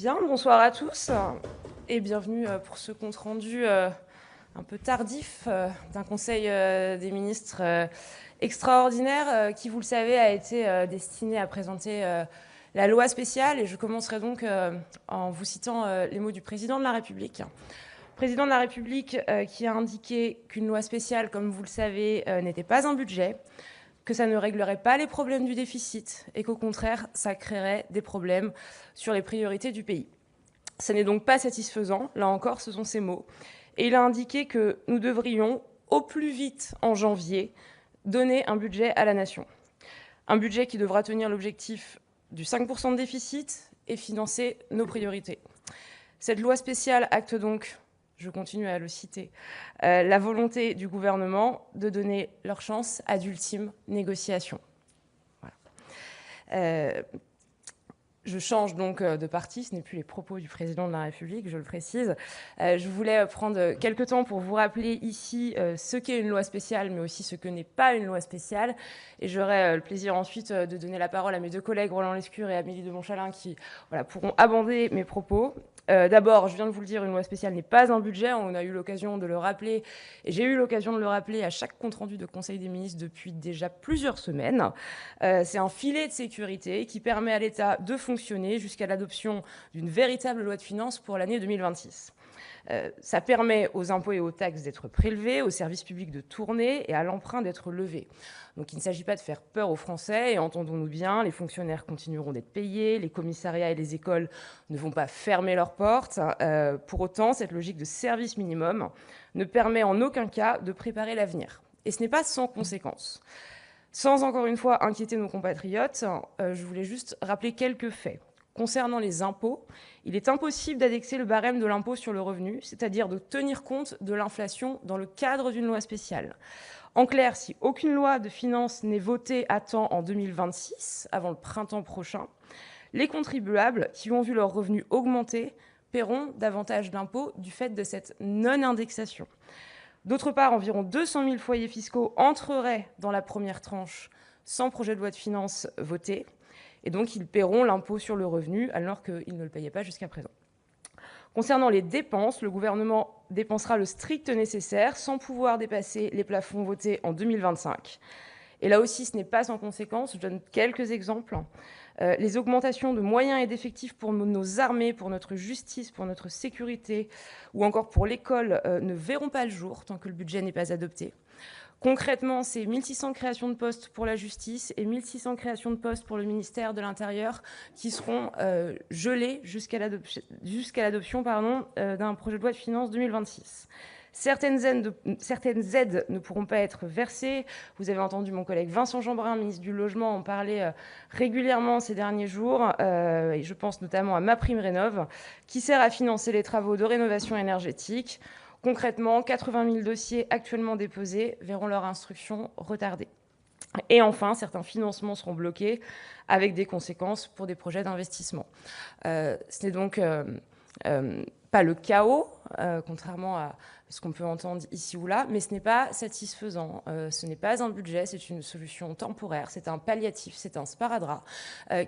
Bien, bonsoir à tous et bienvenue pour ce compte-rendu un peu tardif d'un Conseil des ministres extraordinaire qui, vous le savez, a été destiné à présenter la loi spéciale. Et je commencerai donc en vous citant les mots du président de la République. Président de la République qui a indiqué qu'une loi spéciale, comme vous le savez, n'était pas un budget, que ça ne réglerait pas les problèmes du déficit et qu'au contraire, ça créerait des problèmes sur les priorités du pays. Ce n'est donc pas satisfaisant, là encore, ce sont ses mots. Et il a indiqué que nous devrions, au plus vite en janvier, donner un budget à la nation. Un budget qui devra tenir l'objectif du 5% de déficit et financer nos priorités. Cette loi spéciale acte donc, je continue à le citer, la volonté du gouvernement de donner leur chance à d'ultimes négociations. Voilà. Je change donc de parti, ce n'est plus les propos du président de la République, je le précise. Je voulais prendre quelques temps pour vous rappeler ici ce qu'est une loi spéciale, mais aussi ce que n'est pas une loi spéciale. Et j'aurai le plaisir ensuite de donner la parole à mes deux collègues, Roland Lescure et Amélie de Montchalin, qui pourront abonder mes propos. D'abord, je viens de vous le dire, une loi spéciale n'est pas un budget. On a eu l'occasion de le rappeler, et j'ai eu l'occasion de le rappeler à chaque compte-rendu de Conseil des ministres depuis déjà plusieurs semaines. C'est un filet de sécurité qui permet à l'État de fonctionner jusqu'à l'adoption d'une véritable loi de finances pour l'année 2026. Ça permet aux impôts et aux taxes d'être prélevés, aux services publics de tourner et à l'emprunt d'être levé. Donc il ne s'agit pas de faire peur aux Français, et entendons-nous bien, les fonctionnaires continueront d'être payés, les commissariats et les écoles ne vont pas fermer leurs portes. Pour autant, cette logique de service minimum ne permet en aucun cas de préparer l'avenir. Et ce n'est pas sans conséquences. Sans encore une fois inquiéter nos compatriotes, je voulais juste rappeler quelques faits. Concernant les impôts, il est impossible d'indexer le barème de l'impôt sur le revenu, c'est-à-dire de tenir compte de l'inflation dans le cadre d'une loi spéciale. En clair, si aucune loi de finances n'est votée à temps en 2026, avant le printemps prochain, les contribuables qui ont vu leurs revenus augmenter paieront davantage d'impôts du fait de cette non-indexation. D'autre part, environ 200 000 foyers fiscaux entreraient dans la première tranche sans projet de loi de finances voté, et donc ils paieront l'impôt sur le revenu alors qu'ils ne le payaient pas jusqu'à présent. Concernant les dépenses, le gouvernement dépensera le strict nécessaire sans pouvoir dépasser les plafonds votés en 2025. Et là aussi, ce n'est pas sans conséquence. Je donne quelques exemples. Les augmentations de moyens et d'effectifs pour nos armées, pour notre justice, pour notre sécurité ou encore pour l'école ne verront pas le jour tant que le budget n'est pas adopté. Concrètement, c'est 1600 créations de postes pour la justice et 1600 créations de postes pour le ministère de l'Intérieur qui seront gelées jusqu'à l'adoption d'un projet de loi de finances 2026. Certaines aides ne pourront pas être versées. Vous avez entendu mon collègue Vincent Jeanbrun, ministre du Logement, en parler régulièrement ces derniers jours. Et je pense notamment à MaPrimeRénov', qui sert à financer les travaux de rénovation énergétique. Concrètement, 80 000 dossiers actuellement déposés verront leur instruction retardée. Et enfin, certains financements seront bloqués avec des conséquences pour des projets d'investissement. Ce n'est donc pas le chaos, contrairement à ce qu'on peut entendre ici ou là, mais ce n'est pas satisfaisant. Ce n'est pas un budget, c'est une solution temporaire, c'est un palliatif, c'est un sparadrap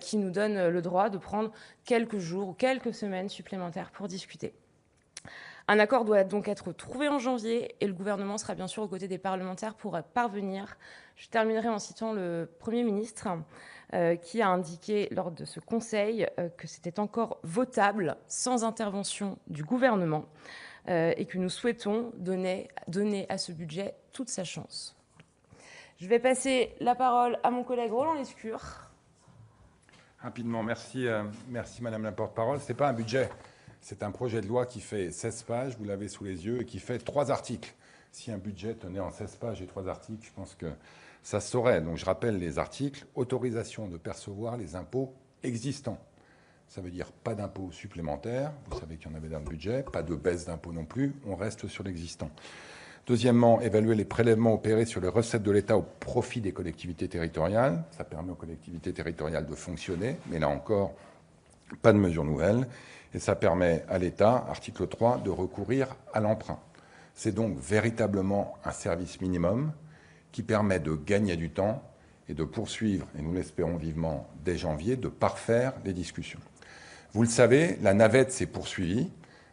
qui nous donne le droit de prendre quelques jours ou quelques semaines supplémentaires pour discuter. Un accord doit donc être trouvé en janvier et le gouvernement sera bien sûr aux côtés des parlementaires pour parvenir. Je terminerai en citant le Premier ministre qui a indiqué lors de ce conseil que c'était encore votable sans intervention du gouvernement et que nous souhaitons donner à ce budget toute sa chance. Je vais passer la parole à mon collègue Roland Lescure. Rapidement, merci Madame la porte-parole. Ce n'est pas un budget. C'est un projet de loi qui fait 16 pages, vous l'avez sous les yeux, et qui fait 3 articles. Si un budget tenait en 16 pages et 3 articles, je pense que ça se saurait. Donc je rappelle les articles. Autorisation de percevoir les impôts existants. Ça veut dire pas d'impôts supplémentaires. Vous savez qu'il y en avait dans le budget. Pas de baisse d'impôts non plus. On reste sur l'existant. Deuxièmement, évaluer les prélèvements opérés sur les recettes de l'État au profit des collectivités territoriales. Ça permet aux collectivités territoriales de fonctionner. Mais là encore, pas de mesures nouvelles. Et ça permet à l'État, article 3, de recourir à l'emprunt. C'est donc véritablement un service minimum qui permet de gagner du temps et de poursuivre, et nous l'espérons vivement dès janvier, de parfaire les discussions. Vous le savez, la navette s'est poursuivie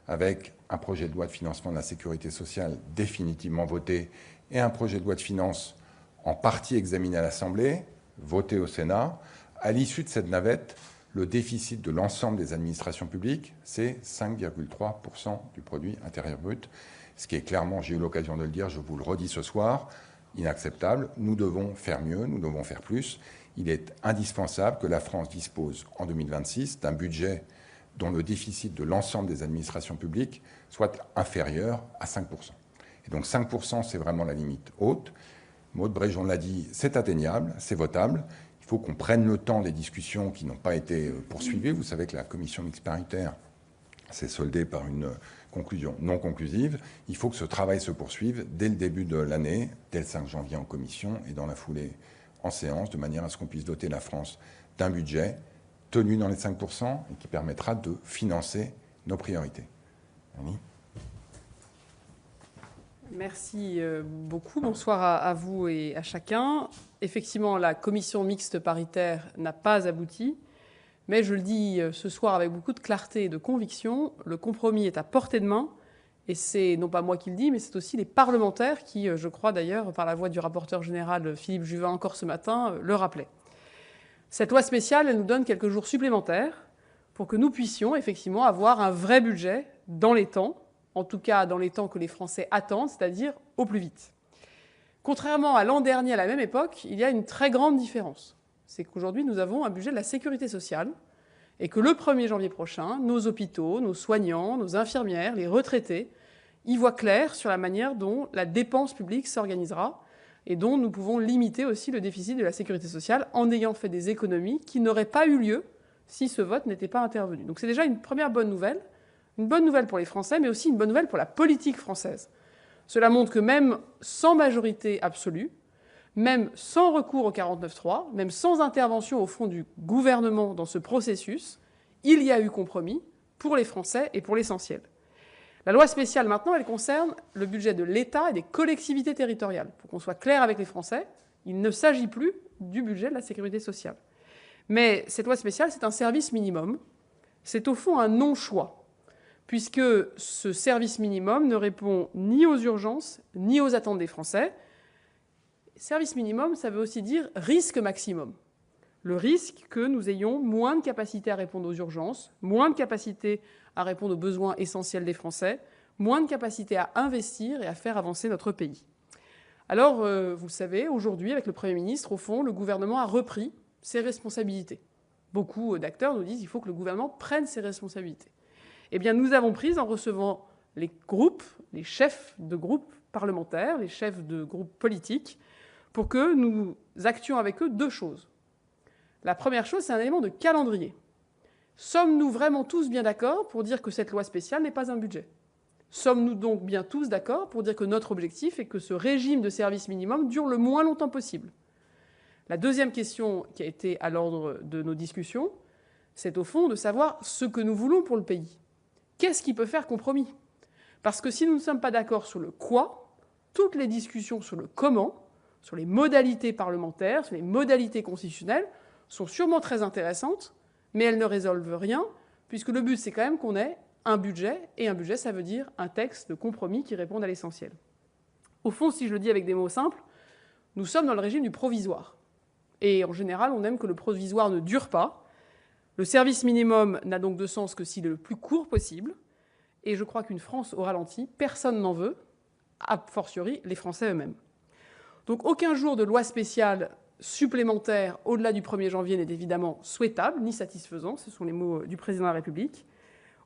avec un projet de loi de financement de la sécurité sociale définitivement voté et un projet de loi de finances en partie examiné à l'Assemblée, voté au Sénat. À l'issue de cette navette, le déficit de l'ensemble des administrations publiques, c'est 5,3% du produit intérieur brut, ce qui est clairement, j'ai eu l'occasion de le dire, je vous le redis ce soir, inacceptable. Nous devons faire mieux, nous devons faire plus. Il est indispensable que la France dispose en 2026 d'un budget dont le déficit de l'ensemble des administrations publiques soit inférieur à 5%. Et donc 5%, c'est vraiment la limite haute. Maud Bréjon l'a dit, c'est atteignable, c'est votable. Il faut qu'on prenne le temps des discussions qui n'ont pas été poursuivies. Vous savez que la commission mixte paritaire s'est soldée par une conclusion non conclusive. Il faut que ce travail se poursuive dès le début de l'année, dès le 5 janvier en commission et dans la foulée en séance, de manière à ce qu'on puisse doter la France d'un budget tenu dans les 5% et qui permettra de financer nos priorités. Annie ? Merci beaucoup. Bonsoir à vous et à chacun. Effectivement, la commission mixte paritaire n'a pas abouti, mais je le dis ce soir avec beaucoup de clarté et de conviction, le compromis est à portée de main, et c'est non pas moi qui le dis, mais c'est aussi les parlementaires qui, je crois d'ailleurs, par la voix du rapporteur général Philippe Juvin encore ce matin, le rappelaient. Cette loi spéciale, elle nous donne quelques jours supplémentaires pour que nous puissions effectivement avoir un vrai budget dans les temps, en tout cas dans les temps que les Français attendent, c'est-à-dire au plus vite. Contrairement à l'an dernier à la même époque, il y a une très grande différence. C'est qu'aujourd'hui, nous avons un budget de la sécurité sociale et que le 1er janvier prochain, nos hôpitaux, nos soignants, nos infirmières, les retraités y voient clair sur la manière dont la dépense publique s'organisera et dont nous pouvons limiter aussi le déficit de la sécurité sociale en ayant fait des économies qui n'auraient pas eu lieu si ce vote n'était pas intervenu. Donc c'est déjà une première bonne nouvelle pour les Français, mais aussi une bonne nouvelle pour la politique française. Cela montre que même sans majorité absolue, même sans recours au 49.3, même sans intervention au fond du gouvernement dans ce processus, il y a eu compromis pour les Français et pour l'essentiel. La loi spéciale, maintenant, elle concerne le budget de l'État et des collectivités territoriales. Pour qu'on soit clair avec les Français, il ne s'agit plus du budget de la sécurité sociale. Mais cette loi spéciale, c'est un service minimum. C'est au fond un non-choix, puisque ce service minimum ne répond ni aux urgences, ni aux attentes des Français. Service minimum, ça veut aussi dire risque maximum. Le risque que nous ayons moins de capacité à répondre aux urgences, moins de capacité à répondre aux besoins essentiels des Français, moins de capacité à investir et à faire avancer notre pays. Alors, vous le savez, aujourd'hui, avec le Premier ministre, au fond, le gouvernement a repris ses responsabilités. Beaucoup d'acteurs nous disent qu'il faut que le gouvernement prenne ses responsabilités. Eh bien, nous avons pris en recevant les groupes, les chefs de groupes parlementaires, les chefs de groupes politiques, pour que nous actions avec eux deux choses. La première chose, c'est un élément de calendrier. Sommes-nous vraiment tous bien d'accord pour dire que cette loi spéciale n'est pas un budget ? Sommes-nous donc bien tous d'accord pour dire que notre objectif est que ce régime de service minimum dure le moins longtemps possible ? La deuxième question qui a été à l'ordre de nos discussions, c'est au fond de savoir ce que nous voulons pour le pays. Qu'est-ce qui peut faire compromis ? Parce que si nous ne sommes pas d'accord sur le quoi, toutes les discussions sur le comment, sur les modalités parlementaires, sur les modalités constitutionnelles, sont sûrement très intéressantes, mais elles ne résolvent rien, puisque le but, c'est quand même qu'on ait un budget, et un budget, ça veut dire un texte de compromis qui réponde à l'essentiel. Au fond, si je le dis avec des mots simples, nous sommes dans le régime du provisoire. Et en général, on aime que le provisoire ne dure pas. Le service minimum n'a donc de sens que s'il est le plus court possible, et je crois qu'une France au ralenti, personne n'en veut, a fortiori les Français eux-mêmes. Donc aucun jour de loi spéciale supplémentaire au-delà du 1er janvier n'est évidemment souhaitable ni satisfaisant, ce sont les mots du président de la République.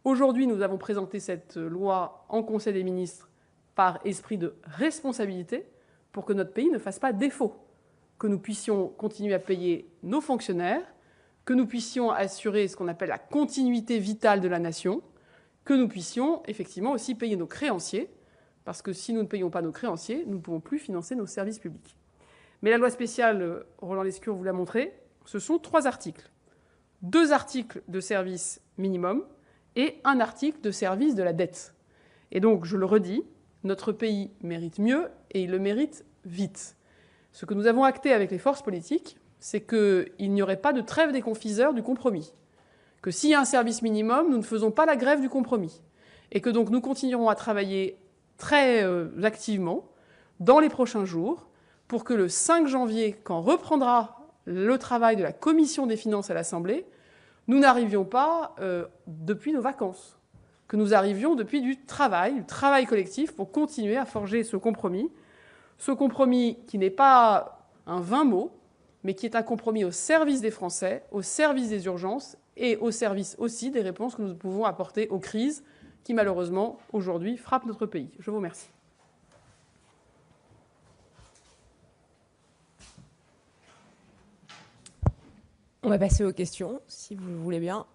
Aujourd'hui, nous avons présenté cette loi en Conseil des ministres par esprit de responsabilité pour que notre pays ne fasse pas défaut, que nous puissions continuer à payer nos fonctionnaires, que nous puissions assurer ce qu'on appelle la continuité vitale de la nation, que nous puissions effectivement aussi payer nos créanciers, parce que si nous ne payons pas nos créanciers, nous ne pouvons plus financer nos services publics. Mais la loi spéciale, Roland Lescure vous l'a montré, ce sont 3 articles. 2 articles de service minimum et 1 article de service de la dette. Et donc, je le redis, notre pays mérite mieux et il le mérite vite. Ce que nous avons acté avec les forces politiques, c'est qu'il n'y aurait pas de trêve des confiseurs du compromis, que s'il y a un service minimum, nous ne faisons pas la grève du compromis. Et que donc nous continuerons à travailler très activement dans les prochains jours pour que le 5 janvier, quand reprendra le travail de la Commission des finances à l'Assemblée, nous n'arrivions pas depuis nos vacances, que nous arrivions depuis du travail collectif pour continuer à forger ce compromis qui n'est pas un vain mot, mais qui est un compromis au service des Français, au service des urgences et au service aussi des réponses que nous pouvons apporter aux crises qui malheureusement aujourd'hui frappent notre pays. Je vous remercie. On va passer aux questions, si vous le voulez bien.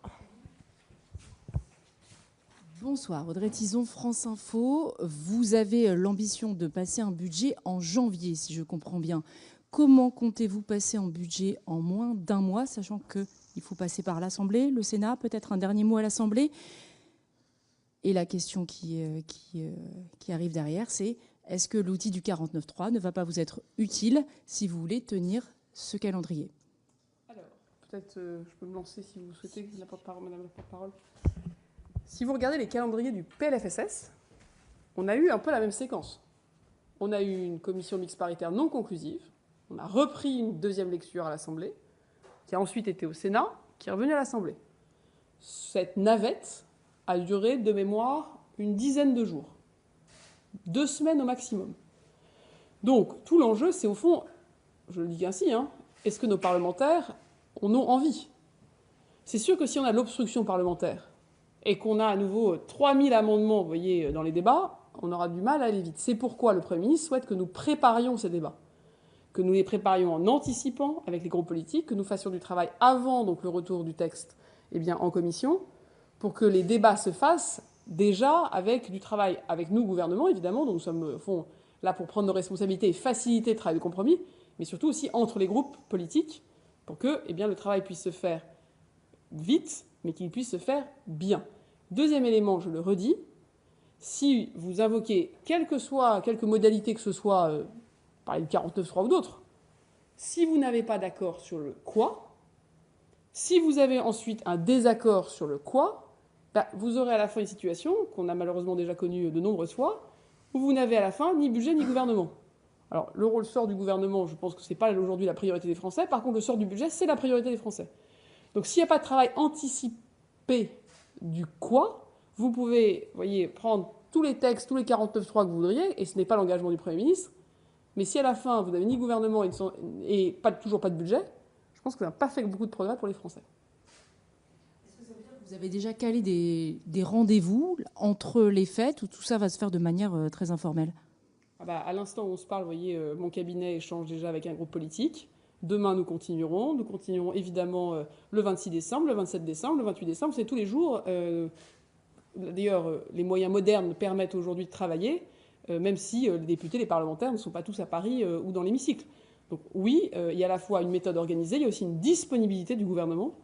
Bonsoir, Audrey Tison, France Info. Vous avez l'ambition de passer un budget en janvier, si je comprends bien. Comment comptez-vous passer un budget en moins d'un mois, sachant qu'il faut passer par l'Assemblée, le Sénat, peut-être un dernier mot à l'Assemblée? Et la question qui arrive derrière, c'est est-ce que l'outil du 49.3 ne va pas vous être utile si vous voulez tenir ce calendrier? Alors, peut-être je peux me lancer si vous souhaitez, Madame la porte-parole. Si vous regardez les calendriers du PLFSS, on a eu un peu la même séquence. On a eu une commission mixte paritaire non conclusive, on a repris une deuxième lecture à l'Assemblée, qui a ensuite été au Sénat, qui est revenue à l'Assemblée. Cette navette a duré, de mémoire, une dizaine de jours. 2 semaines au maximum. Donc, tout l'enjeu, c'est au fond, je le dis ainsi, est-ce que nos parlementaires en ont envie? C'est sûr que si on a l'obstruction parlementaire et qu'on a à nouveau 3000 amendements, vous voyez, dans les débats, on aura du mal à aller vite. C'est pourquoi le Premier ministre souhaite que nous préparions ces débats, que nous les préparions en anticipant avec les groupes politiques, que nous fassions du travail avant donc, le retour du texte en commission, pour que les débats se fassent déjà avec du travail avec nous, gouvernement, évidemment, dont nous sommes au fond, là pour prendre nos responsabilités et faciliter le travail de compromis, mais surtout aussi entre les groupes politiques, pour que le travail puisse se faire vite, mais qu'il puisse se faire bien. Deuxième élément, je le redis, si vous invoquez quelque modalité que ce soit, par le 49.3 ou d'autres, si vous n'avez pas d'accord sur le quoi, si vous avez ensuite un désaccord sur le quoi, vous aurez à la fin une situation qu'on a malheureusement déjà connue de nombreuses fois, où vous n'avez à la fin ni budget ni gouvernement. Alors, le sort du gouvernement, je pense que ce n'est pas aujourd'hui la priorité des Français. Par contre, le sort du budget, c'est la priorité des Français. Donc, s'il n'y a pas de travail anticipé du quoi, vous pouvez, prendre tous les textes, tous les 49.3 que vous voudriez, et ce n'est pas l'engagement du Premier ministre. Mais si à la fin, vous n'avez ni gouvernement et toujours pas de budget, je pense que vous n'avez pas fait beaucoup de progrès pour les Français. Est-ce que ça veut dire que vous avez déjà calé des rendez-vous entre les fêtes, où tout ça va se faire de manière très informelle? À l'instant où on se parle, vous voyez, mon cabinet échange déjà avec un groupe politique. Demain, nous continuerons. Nous continuerons évidemment le 26 décembre, le 27 décembre, le 28 décembre. C'est tous les jours. D'ailleurs, les moyens modernes permettent aujourd'hui de travailler, même si les députés, les parlementaires ne sont pas tous à Paris ou dans l'hémicycle. Donc oui, il y a à la fois une méthode organisée, il y a aussi une disponibilité du gouvernement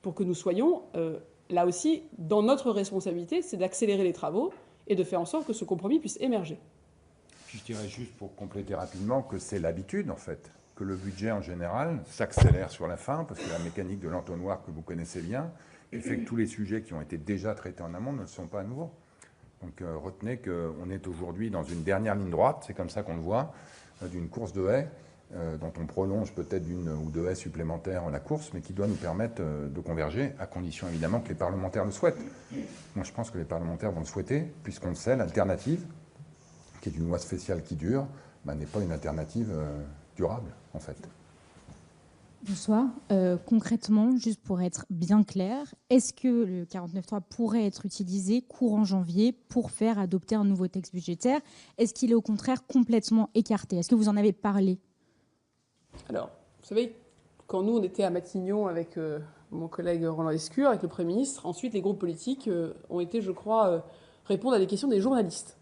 pour que nous soyons, là aussi, dans notre responsabilité, c'est d'accélérer les travaux et de faire en sorte que ce compromis puisse émerger. Puis je dirais juste pour compléter rapidement que c'est l'habitude, en fait, que le budget, en général, s'accélère sur la fin, parce que la mécanique de l'entonnoir que vous connaissez bien, fait que tous les sujets qui ont été déjà traités en amont ne le sont pas à nouveau. Donc retenez qu'on est aujourd'hui dans une dernière ligne droite, c'est comme ça qu'on le voit, d'une course de haies, dont on prolonge peut-être d'une ou deux haies supplémentaires la course, mais qui doit nous permettre de converger, à condition évidemment que les parlementaires le souhaitent. Moi je pense que les parlementaires vont le souhaiter, puisqu'on le sait, l'alternative, qui est une loi spéciale qui dure, n'est pas une alternative durable, en fait. Bonsoir. Concrètement, juste pour être bien clair, est-ce que le 49.3 pourrait être utilisé courant janvier pour faire adopter un nouveau texte budgétaire? Est-ce qu'il est au contraire complètement écarté? Est-ce que vous en avez parlé? Alors, vous savez, quand nous, on était à Matignon avec mon collègue Roland Lescure, avec le Premier ministre, ensuite les groupes politiques ont été, je crois, répondre à des questions des journalistes.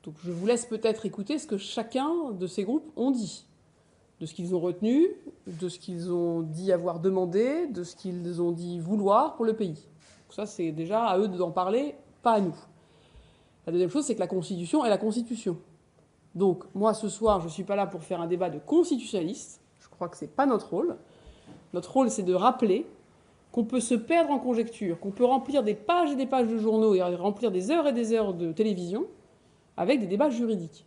Donc je vous laisse peut-être écouter ce que chacun de ces groupes ont dit, de ce qu'ils ont retenu, de ce qu'ils ont dit avoir demandé, de ce qu'ils ont dit vouloir pour le pays. Donc ça, c'est déjà à eux d'en parler, pas à nous. La deuxième chose, c'est que la Constitution est la Constitution. Donc moi, ce soir, je ne suis pas là pour faire un débat de constitutionnalistes. Je crois que ce n'est pas notre rôle. Notre rôle, c'est de rappeler qu'on peut se perdre en conjecture, qu'on peut remplir des pages et des pages de journaux et remplir des heures et des heures de télévision avec des débats juridiques.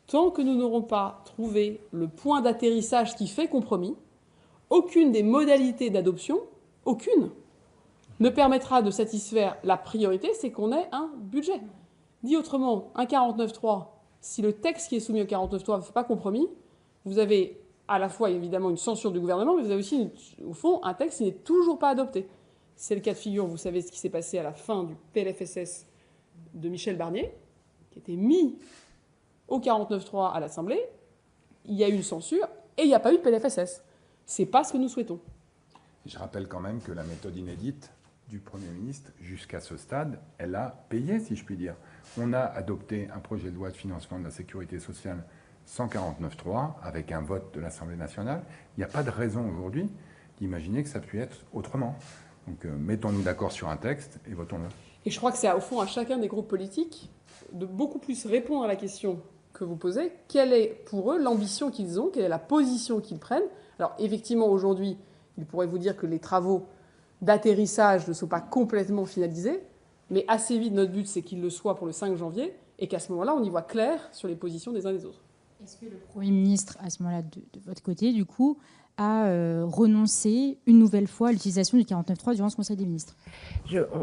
Tant que nous n'aurons pas trouvé le point d'atterrissage qui fait compromis, aucune des modalités d'adoption, aucune, ne permettra de satisfaire la priorité, c'est qu'on ait un budget. Dit autrement, un 49.3, si le texte qui est soumis au 49.3 ne fait pas compromis, vous avez à la fois évidemment une censure du gouvernement, mais vous avez aussi, au fond, un texte qui n'est toujours pas adopté. C'est le cas de figure, vous savez ce qui s'est passé à la fin du PLFSS de Michel Barnier, qui était mis au 49.3 à l'Assemblée. Il y a eu une censure et il n'y a pas eu de PLFSS. C'est pas ce que nous souhaitons. Je rappelle quand même que la méthode inédite du Premier ministre, jusqu'à ce stade, elle a payé, si je puis dire. On a adopté un projet de loi de financement de la sécurité sociale 149.3 avec un vote de l'Assemblée nationale. Il n'y a pas de raison aujourd'hui d'imaginer que ça puisse être autrement. Donc mettons-nous d'accord sur un texte et votons-le. Et je crois que c'est au fond à chacun des groupes politiques de beaucoup plus répondre à la question que vous posez. Quelle est pour eux l'ambition qu'ils ont? Quelle est la position qu'ils prennent? Alors effectivement, aujourd'hui, ils pourraient vous dire que les travaux d'atterrissage ne sont pas complètement finalisés, mais assez vite, notre but, c'est qu'ils le soient pour le 5 janvier et qu'à ce moment-là, on y voit clair sur les positions des uns des autres. Est-ce que le Premier ministre, à ce moment-là, de votre côté, du coup, a renoncé une nouvelle fois à l'utilisation du 49.3 durant ce Conseil des ministres?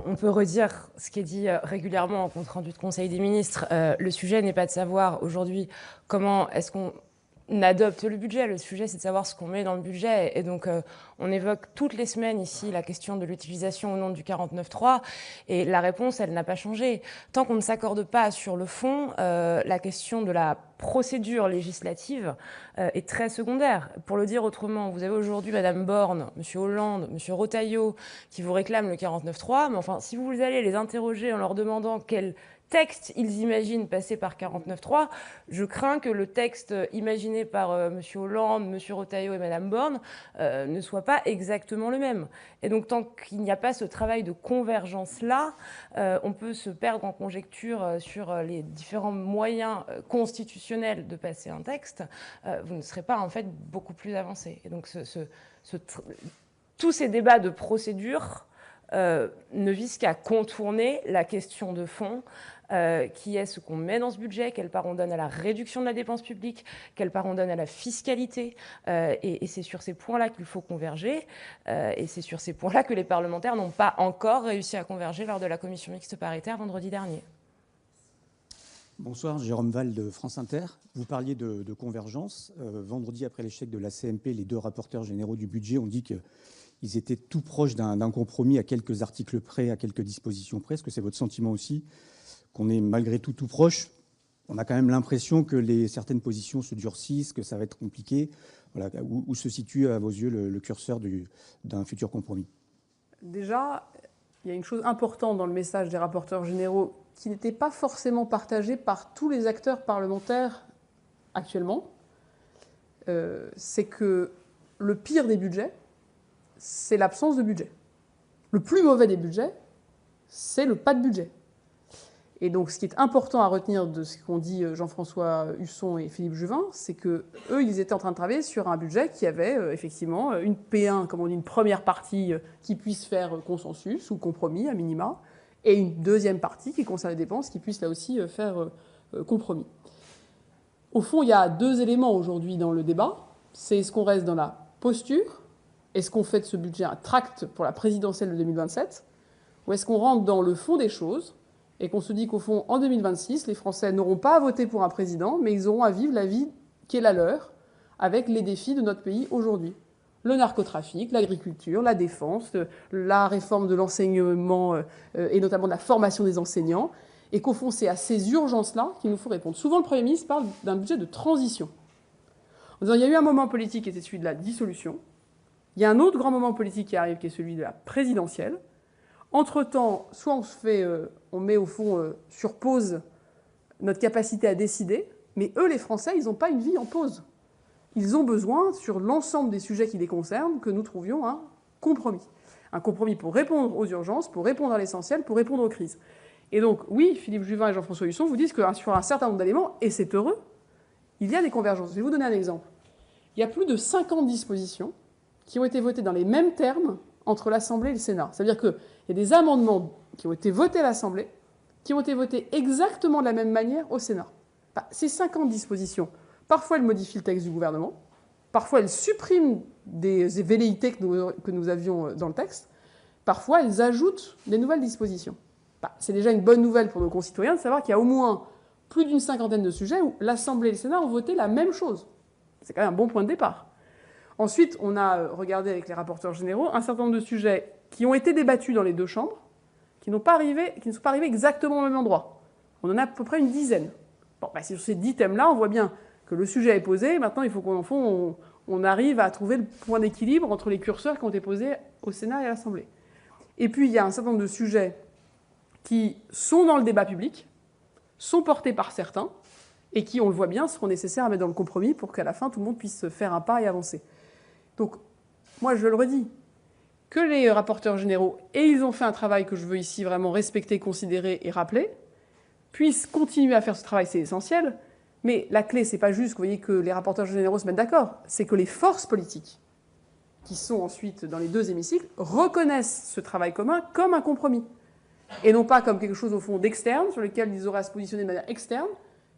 On peut redire ce qui est dit régulièrement en compte-rendu de Conseil des ministres. Le sujet n'est pas de savoir aujourd'hui comment est-ce qu'on adopte le budget. Le sujet, c'est de savoir ce qu'on met dans le budget. Et donc, on évoque toutes les semaines ici la question de l'utilisation ou non du 49.3. Et la réponse, elle n'a pas changé. Tant qu'on ne s'accorde pas sur le fond, la question de la procédure législative est très secondaire. Pour le dire autrement, vous avez aujourd'hui Madame Borne, Monsieur Hollande, Monsieur Retailleau qui vous réclament le 49.3. Mais enfin, si vous allez les interroger en leur demandant quel texte ils imaginent passer par 49.3, je crains que le texte imaginé par M. Hollande, M. Retailleau et Mme Borne ne soit pas exactement le même. Et donc, tant qu'il n'y a pas ce travail de convergence-là, on peut se perdre en conjecture sur les différents moyens constitutionnels de passer un texte. Vous ne serez pas, en fait, beaucoup plus avancé. Et donc, tous ces débats de procédure ne visent qu'à contourner la question de fond, qui est ce qu'on met dans ce budget, quelle part on donne à la réduction de la dépense publique, quelle part on donne à la fiscalité. Et c'est sur ces points-là qu'il faut converger. Et c'est sur ces points-là que les parlementaires n'ont pas encore réussi à converger lors de la commission mixte paritaire vendredi dernier. Bonsoir, Jérôme Val de France Inter. Vous parliez de convergence. Vendredi, après l'échec de la CMP, les deux rapporteurs généraux du budget ont dit qu'ils étaient tout proches d'un compromis à quelques articles près, à quelques dispositions près. Est-ce que c'est votre sentiment aussi qu'on est malgré tout proche? On a quand même l'impression que certaines positions se durcissent, que ça va être compliqué. Voilà, où se situe à vos yeux le curseur d'un futur compromis? Déjà, il y a une chose importante dans le message des rapporteurs généraux qui n'était pas forcément partagé par tous les acteurs parlementaires actuellement. C'est que le pire des budgets, c'est l'absence de budget. Le plus mauvais des budgets, c'est le pas de budget. Et donc, ce qui est important à retenir de ce qu'ont dit Jean-François Husson et Philippe Juvin, c'est qu'eux, ils étaient en train de travailler sur un budget qui avait effectivement une P1, comme on dit, une première partie qui puisse faire consensus ou compromis à minima, et une deuxième partie qui concerne les dépenses qui puisse là aussi faire compromis. Au fond, il y a deux éléments aujourd'hui dans le débat. C'est est-ce qu'on reste dans la posture? Est-ce qu'on fait de ce budget un tract pour la présidentielle de 2027? Ou est-ce qu'on rentre dans le fond des choses et qu'on se dit qu'au fond, en 2026, les Français n'auront pas à voter pour un président, mais ils auront à vivre la vie qui est la leur, avec les défis de notre pays aujourd'hui. Le narcotrafic, l'agriculture, la défense, la réforme de l'enseignement et notamment de la formation des enseignants, et qu'au fond, c'est à ces urgences-là qu'il nous faut répondre. Souvent, le Premier ministre parle d'un budget de transition. En disant, il y a eu un moment politique qui était celui de la dissolution, il y a un autre grand moment politique qui arrive, qui est celui de la présidentielle. Entre-temps, soit on met au fond sur pause notre capacité à décider, mais eux, les Français, ils n'ont pas une vie en pause. Ils ont besoin, sur l'ensemble des sujets qui les concernent, que nous trouvions un compromis. Un compromis pour répondre aux urgences, pour répondre à l'essentiel, pour répondre aux crises. Et donc, oui, Philippe Juvin et Jean-François Husson vous disent que sur un certain nombre d'éléments, et c'est heureux, il y a des convergences. Je vais vous donner un exemple. Il y a plus de 50 dispositions qui ont été votées dans les mêmes termes entre l'Assemblée et le Sénat. Ça veut dire qu'il y a des amendements qui ont été votés à l'Assemblée, qui ont été votés exactement de la même manière au Sénat. Ces 50 dispositions, parfois elles modifient le texte du gouvernement, parfois elles suppriment des velléités que nous avions dans le texte, parfois elles ajoutent des nouvelles dispositions. C'est déjà une bonne nouvelle pour nos concitoyens de savoir qu'il y a au moins plus d'une cinquantaine de sujets où l'Assemblée et le Sénat ont voté la même chose. C'est quand même un bon point de départ. Ensuite, on a regardé avec les rapporteurs généraux un certain nombre de sujets qui ont été débattus dans les deux chambres, qui ne sont pas arrivés exactement au même endroit. On en a à peu près une dizaine. Sur ces 10 thèmes-là, on voit bien que le sujet est posé. Maintenant, il faut qu'on arrive à trouver le point d'équilibre entre les curseurs qui ont été posés au Sénat et à l'Assemblée. Et puis, il y a un certain nombre de sujets qui sont dans le débat public, sont portés par certains, et qui, on le voit bien, seront nécessaires à mettre dans le compromis pour qu'à la fin, tout le monde puisse faire un pas et avancer. Donc, moi, je le redis, que les rapporteurs généraux, et ils ont fait un travail que je veux ici vraiment respecter, considérer et rappeler, puissent continuer à faire ce travail, c'est essentiel. Mais la clé, c'est pas juste, vous voyez, que les rapporteurs généraux se mettent d'accord, c'est que les forces politiques, qui sont ensuite dans les deux hémicycles, reconnaissent ce travail commun comme un compromis. Et non pas comme quelque chose, au fond, d'externe, sur lequel ils auraient à se positionner de manière externe,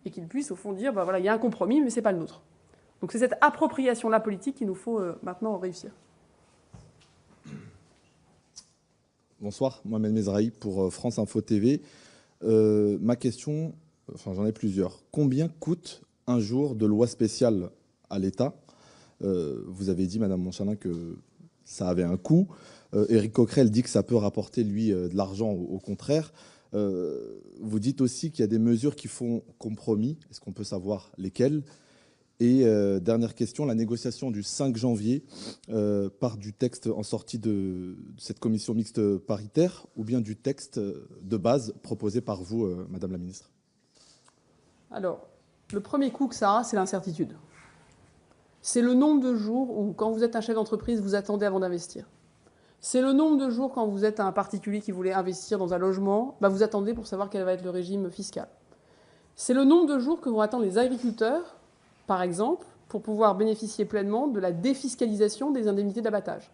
et qu'ils puissent, au fond, dire, voilà, il y a un compromis, mais c'est pas le nôtre. Donc c'est cette appropriation-là politique qu'il nous faut maintenant réussir. Bonsoir, Mohamed Mezrahi pour France Info TV. Ma question, j'en ai plusieurs. Combien coûte un jour de loi spéciale à l'État ? Vous avez dit, Madame Montchalin, que ça avait un coût. Éric Coquerel dit que ça peut rapporter, lui, de l'argent, au contraire. Vous dites aussi qu'il y a des mesures qui font compromis. Est-ce qu'on peut savoir lesquelles ? Et dernière question, la négociation du 5 janvier part du texte en sortie de cette commission mixte paritaire ou bien du texte de base proposé par vous, Madame la Ministre ? Alors, le premier coup que ça a, c'est l'incertitude. C'est le nombre de jours où, quand vous êtes un chef d'entreprise, vous attendez avant d'investir. C'est le nombre de jours quand vous êtes un particulier qui voulait investir dans un logement, vous attendez pour savoir quel va être le régime fiscal. C'est le nombre de jours que vont attendre les agriculteurs, par exemple, pour pouvoir bénéficier pleinement de la défiscalisation des indemnités d'abattage.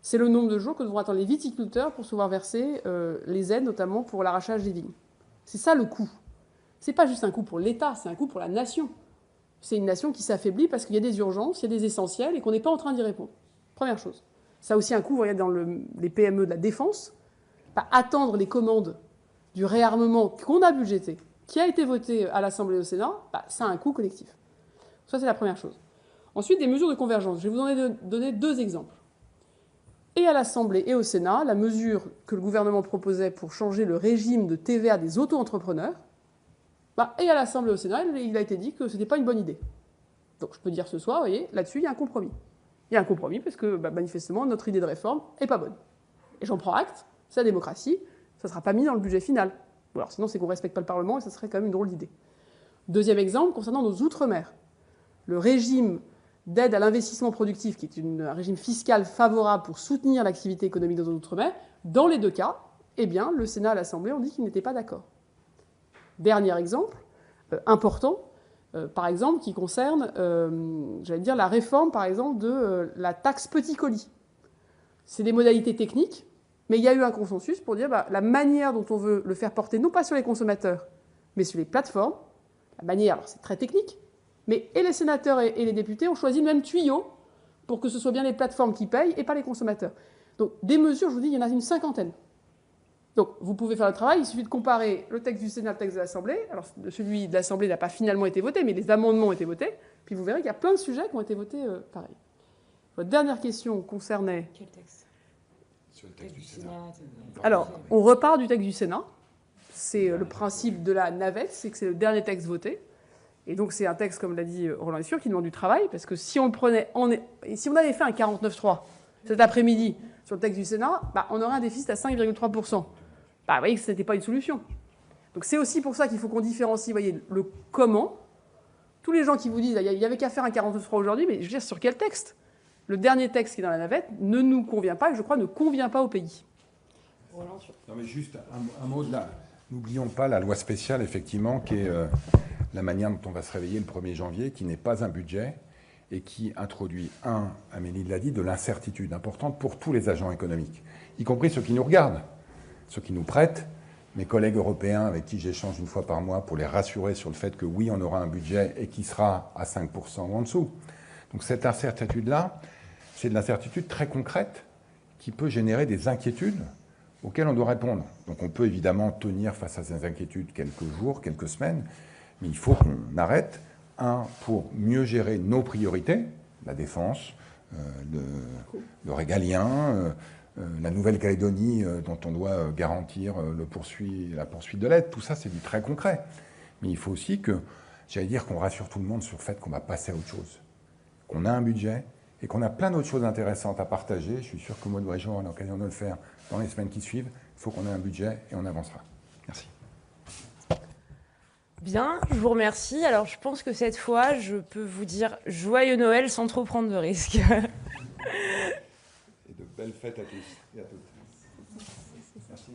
C'est le nombre de jours que devront attendre les viticulteurs pour pouvoir verser les aides, notamment pour l'arrachage des vignes. C'est ça le coût. C'est pas juste un coût pour l'État, c'est un coût pour la nation. C'est une nation qui s'affaiblit parce qu'il y a des urgences, il y a des essentiels et qu'on n'est pas en train d'y répondre. Première chose. Ça a aussi un coût, vous voyez, dans les PME de la défense. Attendre les commandes du réarmement qu'on a budgété, qui a été voté à l'Assemblée et au Sénat, ça a un coût collectif. Ça, c'est la première chose. Ensuite, des mesures de convergence. Je vais vous en donner deux exemples. Et à l'Assemblée et au Sénat, la mesure que le gouvernement proposait pour changer le régime de TVA des auto-entrepreneurs, et à l'Assemblée et au Sénat, il a été dit que ce n'était pas une bonne idée. Donc je peux dire ce soir, vous voyez, là-dessus, il y a un compromis. Il y a un compromis parce que, manifestement, notre idée de réforme n'est pas bonne. Et j'en prends acte, c'est la démocratie, ça ne sera pas mis dans le budget final. Ou alors sinon, c'est qu'on ne respecte pas le Parlement et ça serait quand même une drôle d'idée. Deuxième exemple, concernant nos outre-mer. Le régime d'aide à l'investissement productif, qui est un régime fiscal favorable pour soutenir l'activité économique dans nos outre-mer, dans les deux cas, le Sénat et l'Assemblée ont dit qu'ils n'étaient pas d'accord. Dernier exemple, important, par exemple, qui concerne, la réforme, par exemple, de la taxe petit colis. C'est des modalités techniques, mais il y a eu un consensus pour dire la manière dont on veut le faire porter, non pas sur les consommateurs, mais sur les plateformes. La manière, alors c'est très technique, mais et les sénateurs et les députés ont choisi le même tuyau pour que ce soit bien les plateformes qui payent et pas les consommateurs. Donc des mesures, je vous dis, il y en a une cinquantaine. Donc vous pouvez faire le travail, il suffit de comparer le texte du Sénat et le texte de l'Assemblée. Alors celui de l'Assemblée n'a pas finalement été voté, mais les amendements ont été votés. Puis vous verrez qu'il y a plein de sujets qui ont été votés pareil. Votre dernière question concernait... Quel texte ? Sur le texte du Sénat. Alors, on repart du texte du Sénat. C'est le principe de la navette, c'est que c'est le dernier texte voté. Et donc c'est un texte, comme l'a dit Roland Lescure, qui demande du travail, parce que si on le prenait, si on avait fait un 49.3 cet après-midi sur le texte du Sénat, on aurait un déficit à 5,3%. Vous voyez que ce n'était pas une solution. Donc c'est aussi pour ça qu'il faut qu'on différencie, vous voyez, le comment. Tous les gens qui vous disent, il n'y avait qu'à faire un 49.3 aujourd'hui, mais je veux dire, sur quel texte ? Le dernier texte qui est dans la navette ne nous convient pas, et je crois ne convient pas au pays. Non mais juste un mot de là. N'oublions pas la loi spéciale, effectivement, qui est la manière dont on va se réveiller le 1er janvier, qui n'est pas un budget, et qui introduit, Amélie l'a dit, de l'incertitude importante pour tous les agents économiques, y compris ceux qui nous regardent, ceux qui nous prêtent, mes collègues européens avec qui j'échange une fois par mois pour les rassurer sur le fait que oui, on aura un budget et qui sera à 5% ou en dessous. Donc cette incertitude-là, c'est de l'incertitude très concrète qui peut générer des inquiétudes auxquelles on doit répondre. Donc on peut évidemment tenir face à ces inquiétudes quelques jours, quelques semaines, mais il faut qu'on arrête, pour mieux gérer nos priorités, la défense, le régalien, la Nouvelle-Calédonie dont on doit garantir la poursuite de l'aide. Tout ça, c'est du très concret. Mais il faut aussi que, j'allais dire, qu'on rassure tout le monde sur le fait qu'on va passer à autre chose, qu'on a un budget et qu'on a plein d'autres choses intéressantes à partager. Je suis sûr que Maud Wajot aura l'occasion de le faire dans les semaines qui suivent. Il faut qu'on ait un budget et on avancera. Merci. Bien, je vous remercie. Alors, je pense que cette fois, je peux vous dire joyeux Noël sans trop prendre de risques. Et de belles fêtes à tous et à toutes. Merci.